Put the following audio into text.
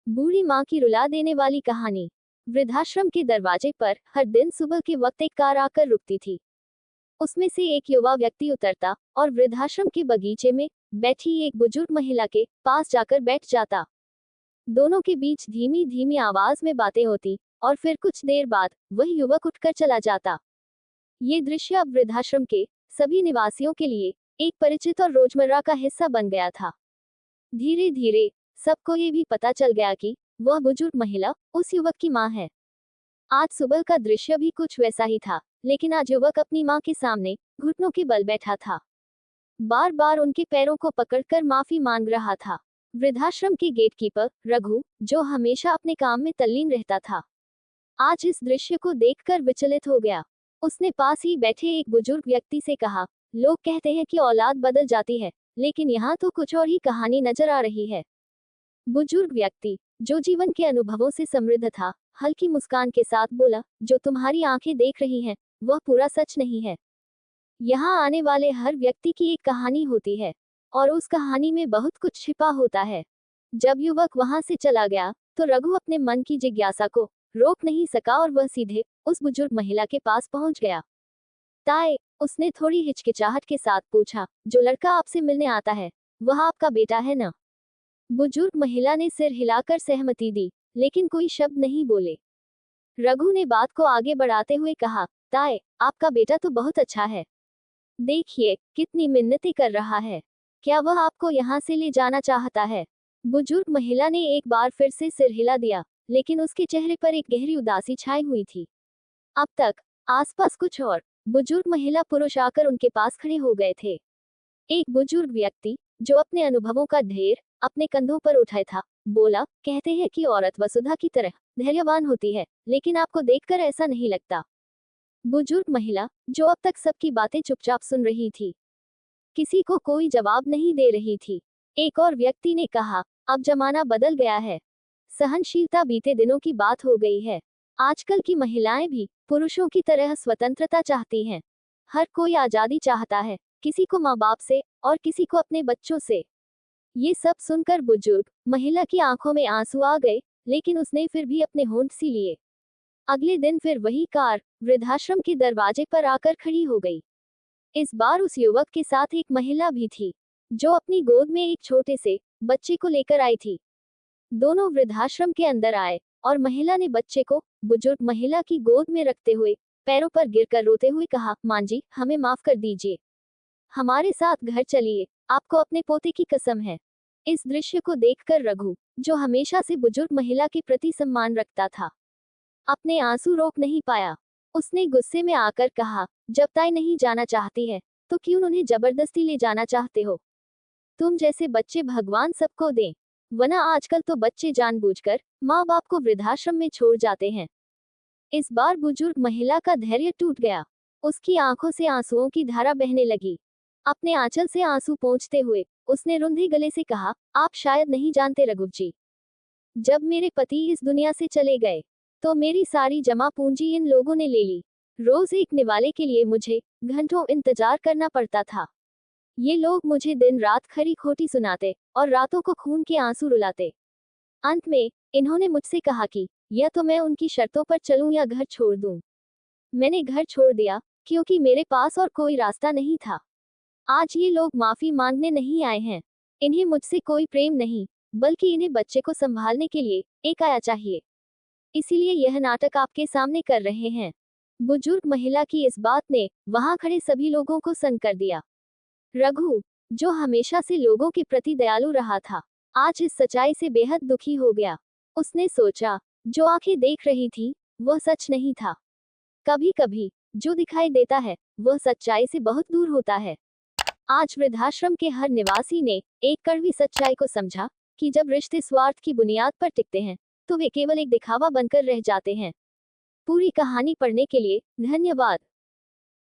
बूढ़ी माँ की रुला देने वाली कहानी। वृद्धाश्रम के दरवाजे पर हर दिन सुबह के वक्त एक कार आकर रुकती थी। उसमें से एक युवा व्यक्ति उतरता और वृद्धाश्रम के बगीचे में बैठी एक बुजुर्ग महिला के पास जाकर बैठ जाता। दोनों के बीच धीमी धीमी आवाज में बातें होती और फिर कुछ देर बाद वह युवक उठकर चला जाता। ये दृश्य अब वृद्धाश्रम के सभी निवासियों के लिए एक परिचित और रोजमर्रा का हिस्सा बन गया था। धीरे धीरे सबको ये भी पता चल गया कि वह बुजुर्ग महिला उस युवक की मां है। आज सुबह का दृश्य भी कुछ वैसा ही था, लेकिन आज युवक अपनी मां के सामने घुटनों के बल बैठा था। बार बार उनके पैरों को पकड़कर माफी मांग रहा था। वृद्धाश्रम के गेटकीपर रघु, जो हमेशा अपने काम में तल्लीन रहता था, आज इस दृश्य को देखकर विचलित हो गया। उसने पास ही बैठे एक बुजुर्ग व्यक्ति से कहा, लोग कहते हैं कि औलाद बदल जाती है, लेकिन यहाँ तो कुछ और ही कहानी नजर आ रही है। बुजुर्ग व्यक्ति, जो जीवन के अनुभवों से समृद्ध था, हल्की मुस्कान के साथ बोला, जो तुम्हारी आंखें देख रही हैं, वह पूरा सच नहीं है। यहाँ आने वाले हर व्यक्ति की एक कहानी होती है, और उस कहानी में बहुत कुछ छिपा होता है। जब युवक वहां से चला गया, तो रघु अपने मन की जिज्ञासा को रोक नहीं सका और वह सीधे उस बुजुर्ग महिला के पास पहुंच गया। ताए, उसने थोड़ी हिचकिचाहट के साथ पूछा, जो लड़का आपसे मिलने आता है, वह आपका बेटा है ना? बुजुर्ग महिला ने सिर हिलाकर सहमति दी, लेकिन कोई शब्द नहीं बोले। रघु ने बात को आगे बढ़ाते हुए कहा, ताए, आपका बेटा तो बहुत अच्छा है। देखिए कितनी मिन्नतें कर रहा है। क्या वह आपको यहाँ से ले जाना चाहता है? बुजुर्ग महिला ने एक बार फिर से सिर हिला दिया, लेकिन उसके चेहरे पर एक गहरी उदासी छाई हुई थी। अब तक आसपास कुछ और बुजुर्ग महिला पुरुष आकर उनके पास खड़े हो गए थे। एक बुजुर्ग व्यक्ति, जो अपने अनुभवों का ढेर अपने कंधों पर उठाए था, बोला, कहते हैं कि औरत वसुधा की तरह धैर्यवान होती है, लेकिन आपको देखकर ऐसा नहीं लगता। बुजुर्ग महिला, जो अब तक सबकी बातें चुपचाप सुन रही थी, किसी को कोई जवाब नहीं दे रही थी। एक और व्यक्ति ने कहा, अब जमाना बदल गया है। सहनशीलता बीते दिनों की बात हो गई है। आजकल की महिलाएं भी पुरुषों की तरह स्वतंत्रता चाहती हैं। हर कोई आजादी चाहता है, किसी को माँ बाप से और किसी को अपने बच्चों से। ये सब सुनकर बुजुर्ग महिला की आंखों में आंसू आ गए, लेकिन उसने फिर भी अपने होंठ सी लिए। अगले दिन फिर वही कार वृद्धाश्रम के दरवाजे पर आकर खड़ी हो गई। इस बार उस युवक के साथ एक महिला भी थी, जो अपनी गोद में एक छोटे से बच्चे को लेकर आई थी। दोनों वृद्धाश्रम के अंदर आए और महिला ने बच्चे को बुजुर्ग महिला की गोद में रखते हुए पैरों पर गिरकर रोते हुए कहा, मां जी, हमें माफ कर दीजिए, हमारे साथ घर चलिए, आपको अपने पोते की कसम है। इस दृश्य को देखकर रघु, जो हमेशा से बुजुर्ग महिला के प्रति सम्मान रखता था, अपने आंसू रोक नहीं पाया। उसने गुस्से में आकर कहा, जब ताई नहीं जाना चाहती है, तो क्यों उन्हें जबरदस्ती ले जाना चाहते हो? तुम जैसे बच्चे भगवान सबको दें, वरना आजकल तो बच्चे जानबूझकर माँ बाप को वृद्धाश्रम में छोड़ जाते हैं। इस बार बुजुर्ग महिला का धैर्य टूट गया। उसकी आंखों से आंसुओं की धारा बहने लगी। अपने आंचल से आंसू पोंछते हुए उसने रुंधे गले से कहा, आप शायद नहीं जानते रघु जी, जब मेरे पति इस दुनिया से चले गए, तो मेरी सारी जमा पूंजी इन लोगों ने ले ली। रोज एक निवाले के लिए मुझे घंटों इंतजार करना पड़ता था। ये लोग मुझे दिन रात खरी खोटी सुनाते और रातों को खून के आंसू रुलाते। अंत में इन्होंने मुझसे कहा कि या तो मैं उनकी शर्तों पर चलूं या घर छोड़ दूं। मैंने घर छोड़ दिया, क्योंकि मेरे पास और कोई रास्ता नहीं था। आज ये लोग माफी मांगने नहीं आए हैं। इन्हें मुझसे कोई प्रेम नहीं, बल्कि इन्हें बच्चे को संभालने के लिए एक आया चाहिए। इसीलिए यह नाटक आपके सामने कर रहे हैं। बुजुर्ग महिला की इस बात ने वहां खड़े सभी लोगों को सन्न कर दिया। रघु, जो हमेशा से लोगों के प्रति दयालु रहा था, आज इस सच्चाई से बेहद दुखी हो गया। उसने सोचा, जो आंखें देख रही थी, वह सच नहीं था। कभी कभी जो दिखाई देता है, वह सच्चाई से बहुत दूर होता है। आज वृद्धाश्रम के हर निवासी ने एक कड़वी सच्चाई को समझा कि जब रिश्ते स्वार्थ की बुनियाद पर टिकते हैं, तो वे केवल एक दिखावा बनकर रह जाते हैं। पूरी कहानी पढ़ने के लिए धन्यवाद।